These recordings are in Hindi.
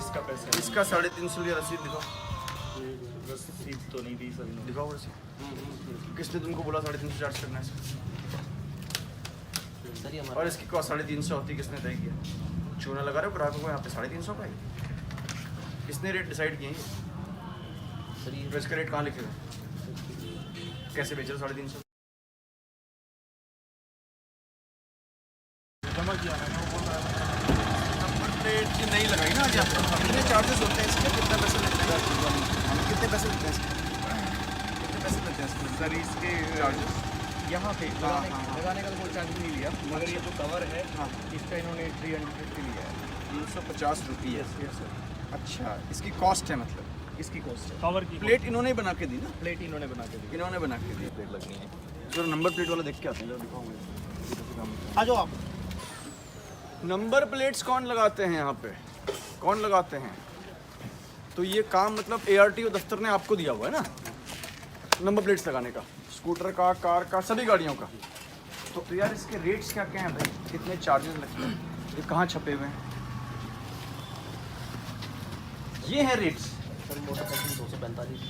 इसका पैसा इसका 350 लिया। रसीद दिखाओ। रसीद तो नहीं दी सर इन्होंने। दिखाओ रसीद। किसने तुमको बोला 350 चार्ज करना है इसका? सर ये और इसकी कॉस्ट 350 होती, किसने तय किया? चूना लगा रहे हो ग्राहकों को यहाँ पे 350 का ही। किसने रेट डिसाइड किए? सर ये तो इसका रेट कहाँ लिखे हुए? कैसे बेच रहे हो 350? जमा किया मैंने, वो बोल रहा है नंबर प्लेट की नहीं लगाई ना आज आपको। कितने चार्जेस होते हैं इसके? कितना पैसा लेते हैं? कितने पैसे लेते हैं इसके? कितने पैसे लेते हैं इसके? सर इसके चार्जेस यहाँ पे लगाने का तो कोई चार्ज नहीं लिया, मगर ये जो कवर है हाँ। इसका इन्होंने 350 लिया है। 350 रुपये। यस सर, अच्छा, इसकी कॉस्ट है मतलब? इसकी कॉस्ट है। कवर की प्लेट इन्होंने बना के दी ना? प्लेट इन्होंने बना के दी। इन्होंने बना के दी। प्लेट लगनी है। जो नंबर प्लेट वाला देख के आते हैं, जरा दिखाओ मुझे। आ जाओ आप। नंबर प्लेट्स कौन लगाते हैं यहाँ पे? कौन लगाते हैं? तो ये काम मतलब ARTO दफ्तर ने आपको दिया हुआ है ना, नंबर प्लेट्स लगाने का, स्कूटर का, कार का, सभी गाड़ियों का। तो यार इसके रेट्स क्या क्या हैं भाई? कितने चार्जेस लगते हैं? ये कहाँ छपे हुए हैं? ये हैं रेट्स। Sir motorcycle 245,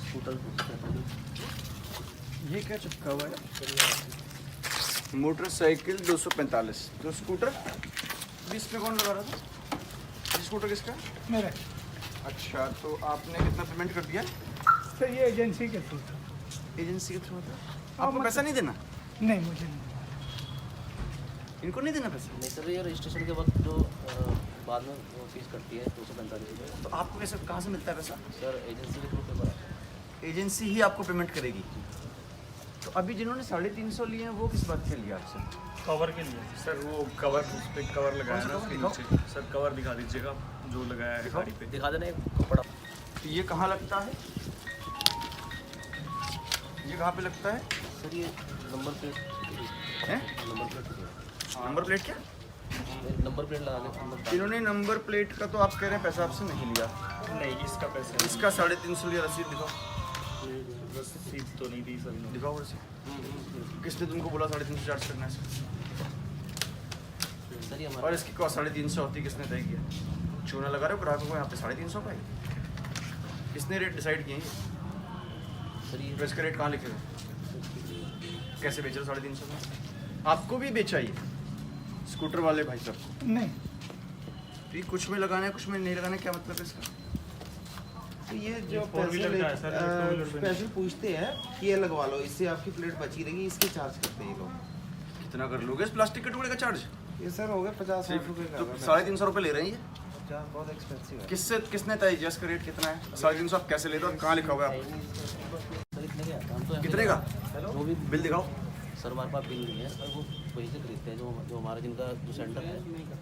scooter 245। ये क्या चिपका हुआ है? मोटरसाइकिल 245। तो स्कूटर 20 पे कौन लगा रहा था? ये स्कूटर किसका? मेरा अच्छा, तो आपने कितना पेमेंट कर दिया? सर ये एजेंसी के थ्रू था। एजेंसी के थ्रू था। आपको पैसा नहीं देना? नहीं, मुझे नहीं। इनको नहीं देना पैसा? नहीं सर, ये रजिस्ट्रेशन के वक्त जो बाद में वो फीस कटती है 245 रुपये। तो आपको कैसे, कहाँ से मिलता है पैसा? सर एजेंसी के थ्रू पे भरा है। एजेंसी ही आपको पेमेंट करेगी। तो अभी जिन्होंने 350 लिए हैं वो किस बात के लिए आपसे? कवर के लिए सर, वो कवर उस पर कवर लगाया है ना, उसके दिखाओ। नीचे। सर कवर दिखा दीजिएगा जो लगाया है गाड़ी पे। दिखा देना एक कपड़ा। तो ये कहाँ लगता है? ये कहाँ पे लगता है? सर ये नंबर प्लेट हैं? नंबर प्लेट नंबर प्लेट क्या? नंबर प्लेट लगा के इन्होंने नंबर प्लेट का तो आप कह रहे हैं पैसा आपसे नहीं लिया। नहीं, इसका पैसा इसका 350 लिया। रसीद दिखाओ। रसीद तो नहीं दी सर इन्होंने। दिखाओ रसीद। किसने तुमको बोला 350 चार्ज करना है इसका? सर ये और हमारा इसकी कॉस्ट 350 होती, किसने तय किया? चूना लगा रहे हो ग्राहकों को यहाँ पे 350 का ही। किसने रेट डिसाइड किए? सर ये तो इसका रेट कहाँ लिखे हुए? कैसे बेच रहे हो 350 का? आपको भी बेचा ये स्कूटर वाले भाई साहब? नहीं, तो ये कुछ में लगाना है, कुछ में नहीं लगाना है, क्या मतलब है इसका? तो ये जो फोर व्हीलर का है सर, टू व्हीलर पे नहीं। पैसे पूछते हैं कि ये लगवा लो, इससे आपकी प्लेट बची रहेगी, इसके चार्ज करते हैं ये लोग। कितना कर लोगे इस प्लास्टिक के टुकड़े का चार्ज? ये सर हो गया 50-60 रुपये का। तो 350 रुपये ले रहे हैं ये। चार्ज बहुत एक्सपेंसिव है। किसने तय किया इसका रेट कितना है? 350 आप कैसे लेते हो? कहाँ लिखा हुआ है आपको? सर इतने का हम तो कितने का? जो भी बिल दिखाओ। सर हमारे पास बिल नहीं है सर, वो वहीं से खरीदते हैं जो हमारा जिनका जो सेंटर है।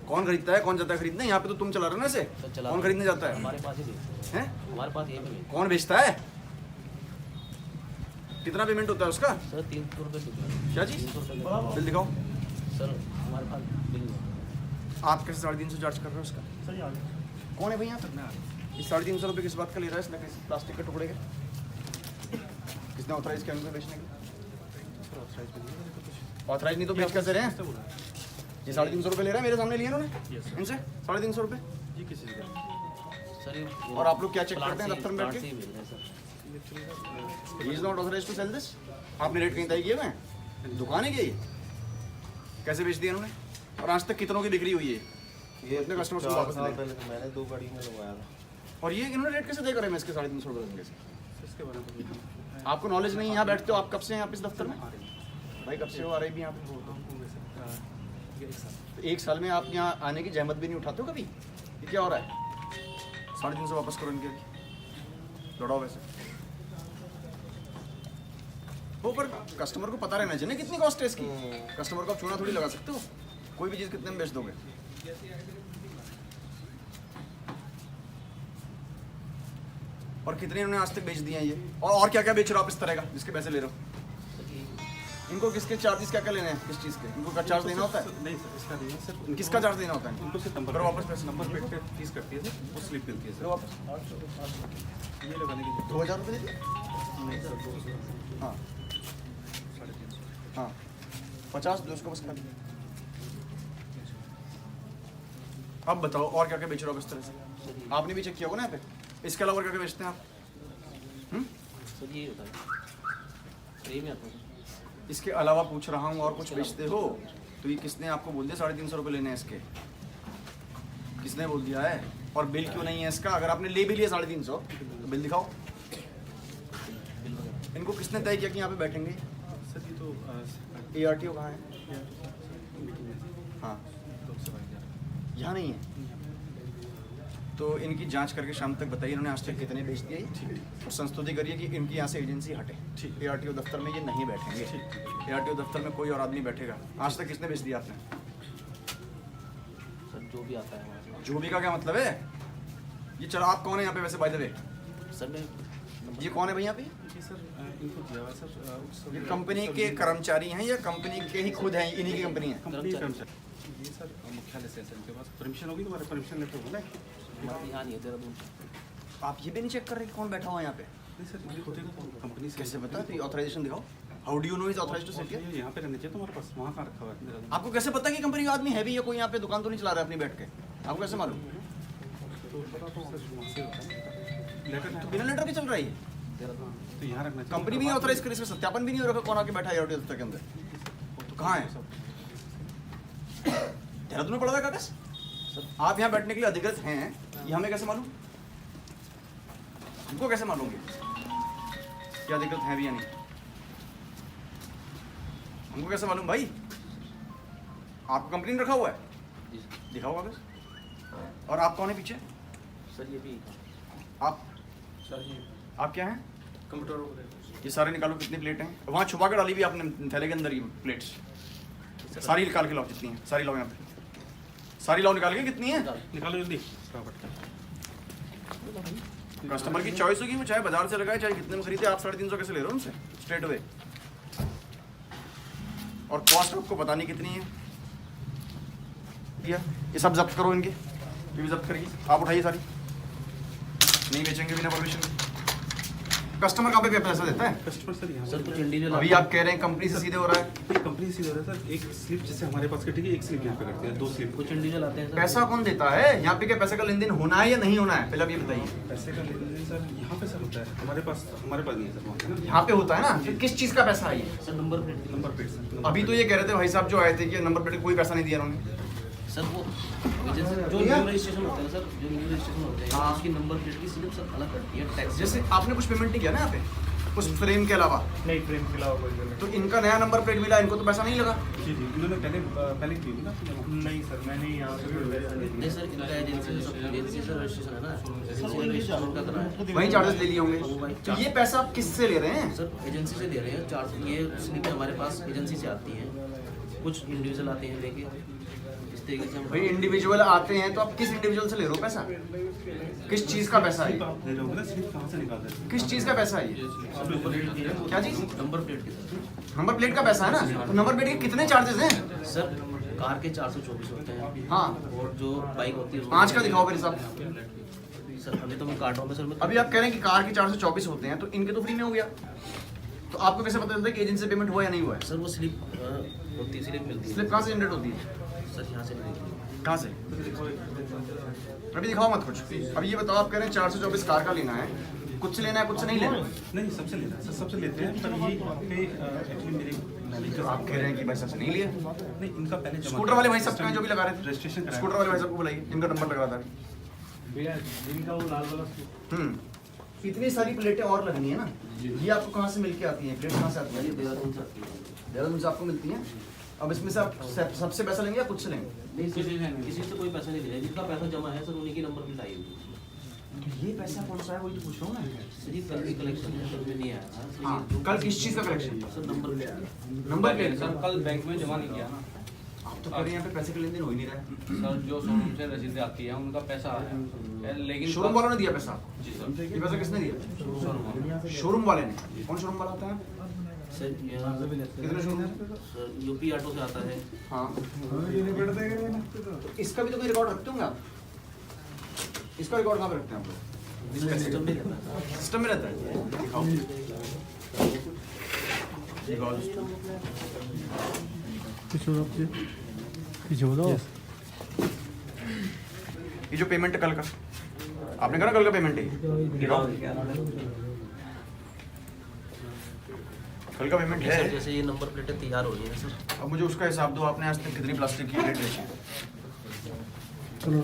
कौन खरीदता है, कौन जाता है खरीदने? यहाँ पे तो तुम चला रहे हो ना इसे। सर चला कौन खरीदने जाता है? हमारे पास ही बेचते हैं। हैं? हमारे पास ये भी नहीं। कौन बेचता है? कितना पेमेंट होता है उसका? सर 300 रुपये बिल। क्या चीज़? 300 रुपये बिल दिखाओ। सर हमारे पास बिल नहीं है। आप कैसे 350 चार्ज कर रहे हो उसका? सर ये आ गया। कौन है भैया यहाँ पर? ये 350 रुपये किस बात का ले रहा है इसने? किस प्लास्टिक के टुकड़े के? किसने ऑथराइज किया उनको बेचने के? ऑथराइज नहीं तो बेच कैसे रहे हैं? ये 350 रुपये ले रहा है, मेरे सामने लिए इन्होंने यस सर। इनसे 350 रुपये। ये किसी से सर ये और आप लोग क्या चेक करते हैं दफ्तर में बैठ प्लांट से के? ही भेज रहे हैं sir. He is not authorise to sell this. आपने रेट कहीं तय किए हुए हैं? दुकान है क्या ये? कैसे बेच दिया इन्होंने? और आज तक कितनों की बिक्री हुई है? ये इतने कस्टमर्स को 4 वापस साल ले। पहले तो मैंने 2 गाड़ी में लगवाया था। और ये इन्होंने रेट कैसे तय करे? मैं इसके 350 रुपये देंगे। इसके बारे में आपको नॉलेज नहीं है? यहाँ बैठते हो आप, कब से हैं यहाँ पे इस दफ्तर में? भाई कब से हो आ रही भी यहाँ पे? तो 1 साल में आप यहाँ आने की जहमत भी नहीं उठाते हो कभी? ये क्या हो रहा है? 350 वापस करो इनके, लौटाओ वैसे। वो पर कस्टमर को पता रहना चाहिए कितनी कॉस्ट है इसकी। कस्टमर को आप चूना थोड़ी लगा सकते हो। कोई भी चीज़ कितने में बेच दोगे? और कितने इन्होंने आज तक बेच दिए हैं ये? और क्या क्या बेच रहे हो आप इस तरह का जिसके पैसे ले रहे हो? इनको किसके चार्जेस क्या क्या लेने हैं? किस चीज़ के? इनको का चार्ज देना होता है? नहीं सर, इसका नहीं है सर। किसका चार्ज देना होता है? इनको सिर्फ नंबर करो वापस पैसे। नंबर प्लेट पे फीस कटती है सर, वो स्लिप मिलती है करो सर। वापस। ये लगाने के लिए 2000 रुपये दे दिए? नहीं सर, 200 हाँ 350। हाँ 50 दो उसको बस कर। अब बताओ और क्या क्या बेच रहे हो किस तरह से? आपने भी चेक किया होगा ना यहाँ पे, इसके अलावा और क्या क्या बेचते हैं आप? सर ये होता है सही में आता है। इसके अलावा पूछ रहा हूँ और कुछ बेचते हो? तो ये किसने आपको बोल दिया 350 रुपये लेने हैं इसके? किसने बोल दिया है? और बिल क्यों नहीं है इसका? अगर आपने ले भी लिया 350 तो बिल दिखाओ। इनको किसने तय किया कि यहाँ पे बैठेंगे? सर ये तो ARTO कहाँ है? हाँ यहाँ नहीं है। तो इनकी जांच करके शाम तक बताइए इन्होंने आज तक कितने बेच दिए और संस्तुति करिए कि इनकी यहाँ से एजेंसी हटे। ARTO दफ्तर में ये नहीं बैठेंगे। ARTO दफ्तर में कोई और आदमी बैठेगा। आज तक किसने बेच दिया आपने? सर जो भी आता है हमारे पास। जो भी का क्या मतलब है? ये चलो आप कौन है यहाँ पे वैसे बाय द वे? सर मैं ये कौन है भाई यहाँ पे? जी सर इनको दिया हुआ सर ये कंपनी के कर्मचारी हैं या कंपनी के ही खुद हैं? इन्हीं की कंपनी है। कंपनी कर्मचारी जी सर मुख्यालय से सर इनके पास परमिशन होगी तुम्हारे परमिशन लेते हो ना? हमारे यहाँ नहीं है देहरादून से। आप ये भी नहीं चेक कर रहे कि कौन बैठा हुआ है यहाँ पे? नहीं सर ये खुद ही कंपनी से कैसे पता? तो ऑथराइजेशन दिखाओ। How do you know is authorised to sit? ये यहाँ पे रहने चाहिए तुम्हारे पास, वहाँ कहाँ रखा हुआ है देहरादून? आपको कैसे पता कि कंपनी का आदमी है भी या कोई यहाँ पे दुकान तो नहीं चला रहा है अपनी बैठ के? आपको कैसे मालूम? तो पता तो सर वहाँ से होता है लेटर तो बिना लेटर के चल रहा है ये? देहरादून तो यहाँ रखना चाहिए। कंपनी भी नहीं ऑथराइज करी, इसका सत्यापन भी नहीं हो रखा कौन आके बैठा है ARTO दफ्तर के अंदर? तो कहाँ है? देहरादून में पड़ा हुआ है कागज? आप यहाँ बैठने के लिए अधिकृत हैं, ये हमें कैसे मालूम? हमको कैसे मालूम कि अधिकृत हैं भी या नहीं? हमको कैसे मालूम भाई? आपको कंपनी ने रखा हुआ है? जी सर। दिखाओ कागज। और आप कौन है पीछे? सर ये भी आप आप क्या हैं? कंप्यूटर ये सारे निकालो कितनी प्लेट हैं? वहाँ छुपा के डाली भी आपने थैले के अंदर ये प्लेट्स। सारी निकाल के लाओ जितनी है, सारी लाओ यहाँ पे। सारी लाओ निकाल के, कितनी है? निकालो जल्दी फटाफट। कस्टमर की चॉइस होगी, वो चाहे बाजार से लगाए चाहे कितने में खरीदे। आप 350 कैसे ले रहे हो उनसे स्ट्रेट अवे? और कॉस्ट आपको पता नहीं कितनी है। ये सब जब्त करो इनके, ये भी जब्त करिए। आप उठाइए सारी, नहीं बेचेंगे बिना परमिशन। कस्टमर कहाँ पे पैसा देता है? कस्टमर सर यहाँ सर कुछ इंडिविजुअल अभी आप कह रहे हैं कंपनी से सीधे हो रहा है। कंपनी से सर एक स्लिप जैसे हमारे पास कटेगी, एक स्लिप यहाँ पे कटती है, 2 स्लिप। कुछ इंडिविजुअल आते हैं सर। पैसा कौन देता है यहाँ पे? क्या पैसे का लेन देन होना है या नहीं होना है? पहले आप ये बताइए। पैसे का लेन देन सर यहाँ पे सर होता है, हमारे पास नहीं है सर वहाँ पे ना। यहाँ पे होता है ना, फिर किस चीज का पैसा है ये? Sir number plate number plate sir. अभी तो ये कह रहे थे भाई साहब जो आए थे कि नंबर प्लेट कोई पैसा नहीं दिया उन्होंने। सर वो एजेंसी जो न्यू रजिस्ट्रेशन होता है सर, जो न्यू रजिस्ट्रेशन होते हैं हाँ। उसकी नंबर प्लेट की स्लिप सर अलग करती है टैक्स। जैसे आपने कुछ पेमेंट नहीं किया ना यहाँ पे उस फ्रेम के अलावा? नहीं फ्रेम के अलावा कोई नहीं। तो इनका नया नंबर प्लेट मिला, इनको तो पैसा नहीं लगा। जी जी इन्होंने पहले की होगी ना? नहीं सर मैंने यहाँ से कोई पैसा नहीं नहीं सर इनका एजेंसी से रजिस्ट्रेशन है ना, एजेंसी से रजिस्ट्रेशन का करना है। वही चार्जेस ले लिए होंगे। तो ये पैसा आप किससे ले रहे हैं? सर एजेंसी से ले रहे हैं चार्ज। ये स्लिपें हमारे पास एजेंसी से आती हैं, कुछ इंडिविजुअल आते हैं लेके। इस तरीके से हम भाई इंडिविजुअल आते हैं तो आप किस इंडिविजुअल से ले रहे हो पैसा? किस चीज का पैसा है? आप दे रहे हो ना, स्लिप कहाँ से निकाल रहे हो? किस चीज का पैसा है ये? क्या चीज? नंबर प्लेट के सर। नंबर प्लेट का पैसा है ना? तो नंबर प्लेट के कितने चार्जेस हैं? सर कार के 424 होते हैं। हाँ। और जो बाइक होती है 5 का दिखाओ मेरे साहब। सर अभी तो मैं काट रहा हूँ सर। मैं अभी आप कह रहे हैं कि कार के 424 होते हैं, तो इनके तो फ्री में हो गया। तो आपको कैसे पता चलता है कि एजेंसी से पेमेंट हुआ या नहीं हुआ है? सर वो स्लिप होती है, स्लिप मिलती है। स्लिप कहाँ से जनरेट होती है? सर यहाँ से मिलेगी। कहाँ से? अभी दिखाओ मत कुछ। अब ये बताओ, आप कह रहे हैं 424 कार का लेना है, कुछ से लेना है कुछ से नहीं लेना? नहीं सबसे लेना है सर, सबसे लेते हैं। पर ये यहाँ पे एक्चुअली मेरे मैनेजर आप कह रहे हैं कि भाई सबसे नहीं लिया। नहीं इनका पहले जमा स्कूटर वाले भाई सब कहें जो भी लगा रहे थे, रजिस्ट्रेशन कराया। स्कूटर वाले भाई सबको बुलाइए, इनका नंबर लग रहा था। भैया जिनका वो लाल वाला इतनी सारी प्लेटें और लगनी है ना, ये आपको कहाँ से मिलके आती हैं? प्लेट कहाँ से आती है? ये देहरादून से आती है। देहरादून से आपको मिलती हैं। अब इसमें से आप सबसे पैसा लेंगे या कुछ से लेंगे? नहीं किसी से कोई पैसा नहीं लिया, जिनका पैसा जमा है सर उन्हीं की नंबर प्लेट आई होगी। तो ये पैसा कौन सा है वही तो पूछ रहा हूँ मैं। सर ये कल की कलेक्शन है, सर में नहीं आया था। सर हाँ, ये कल किस चीज़ का collection? Sir number plate. Number plate का। कल बैंक में जमा नहीं किया ना आप तो कह रहे हैं यहाँ पे पैसे का लेन देन हो ही नहीं रहा है। सर, जो शोरूम से रसीद आती है उनका पैसा आया, लेकिन शोरूम वालों ने दिया पैसा आपको? जी सर, ये पैसा किसने दिया? शोरूम वाले ने। कौन शोरूम वाला होता है? सर यहाँ कितने शोरूम? सर यूपी ऑटो से आता है। हाँ, तो इसका भी तो कोई रिकॉर्ड रखते होंगे आप? इसका रिकॉर्ड कहाँ पे रखते हैं आप लोग? सिस्टम में रहता है। सिस्टम में रहता है? दिखाओ। दिखाओ सिस्टम। ये जो पेमेंट है कल का, आपने कहा ना कल का पेमेंट है, कल का पेमेंट सर है। जैसे ये नंबर प्लेटें तैयार हो रही है सर, अब मुझे उसका हिसाब दो, आपने आज तक कितनी प्लास्टिक की प्लेट बेची है?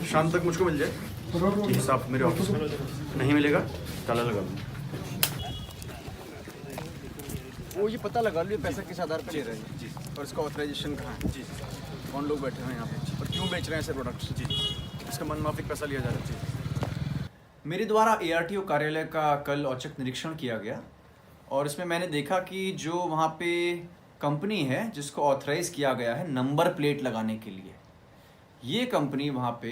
शाम तक मुझको मिल जाए ये हिसाब मेरे ऑफिस में। नहीं मिलेगा ताला लगा दूँ। वो ये पता लगा लियो पैसा किस आधार पर ले रहे हैं जी, और इसका ऑथराइजेशन कहाँ है जी, कौन लोग बैठे हुए हैं यहाँ पे और क्यों बेच रहे हैं ऐसे प्रोडक्ट्स जी, इसका मनमाफिक पैसा लिया जा रहा है जी। मेरे द्वारा ARTO कार्यालय का कल औचक निरीक्षण किया गया और इसमें मैंने देखा कि जो वहाँ पे कंपनी है जिसको ऑथराइज़ किया गया है नंबर प्लेट लगाने के लिए, ये कंपनी वहाँ पे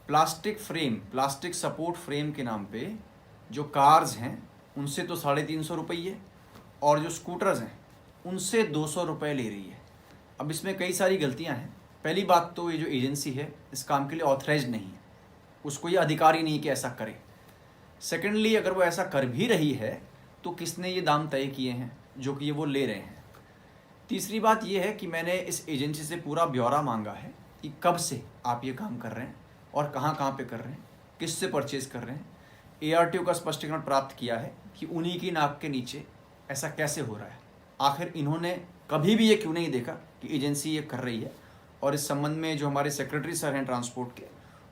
plastic frame, plastic support frame के नाम पे जो कार्स हैं उनसे तो 350 रुपये और जो स्कूटर्स हैं उनसे 200 रुपये ले रही है। अब इसमें कई सारी गलतियाँ हैं। पहली बात तो ये जो एजेंसी है इस काम के लिए ऑथराइज्ड नहीं है, उसको ये अधिकार ही नहीं कि ऐसा करे। सेकेंडली अगर वो ऐसा कर भी रही है तो किसने ये दाम तय किए हैं जो कि ये वो ले रहे हैं। तीसरी बात ये है कि मैंने इस एजेंसी से पूरा ब्यौरा मांगा है कि कब से आप ये काम कर रहे हैं और कहाँ पे कर रहे हैं, किससे परचेज़ कर रहे हैं। ARTO का स्पष्टीकरण प्राप्त किया है कि उन्हीं की नाक के नीचे ऐसा कैसे हो रहा है, आखिर इन्होंने कभी भी ये क्यों नहीं देखा कि एजेंसी ये कर रही है। और इस संबंध में जो हमारे सेक्रेटरी सर हैं ट्रांसपोर्ट के,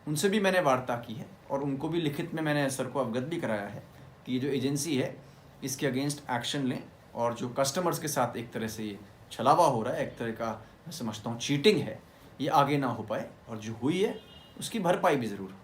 उनसे भी मैंने वार्ता की है और उनको भी लिखित में मैंने सर को अवगत भी कराया है कि ये जो एजेंसी है इसके अगेंस्ट एक्शन लें और जो कस्टमर्स के साथ एक तरह से ये छलावा हो रहा है, एक तरह का मैं समझता हूँ चीटिंग है, ये आगे ना हो पाए और जो हुई है उसकी भरपाई भी ज़रूर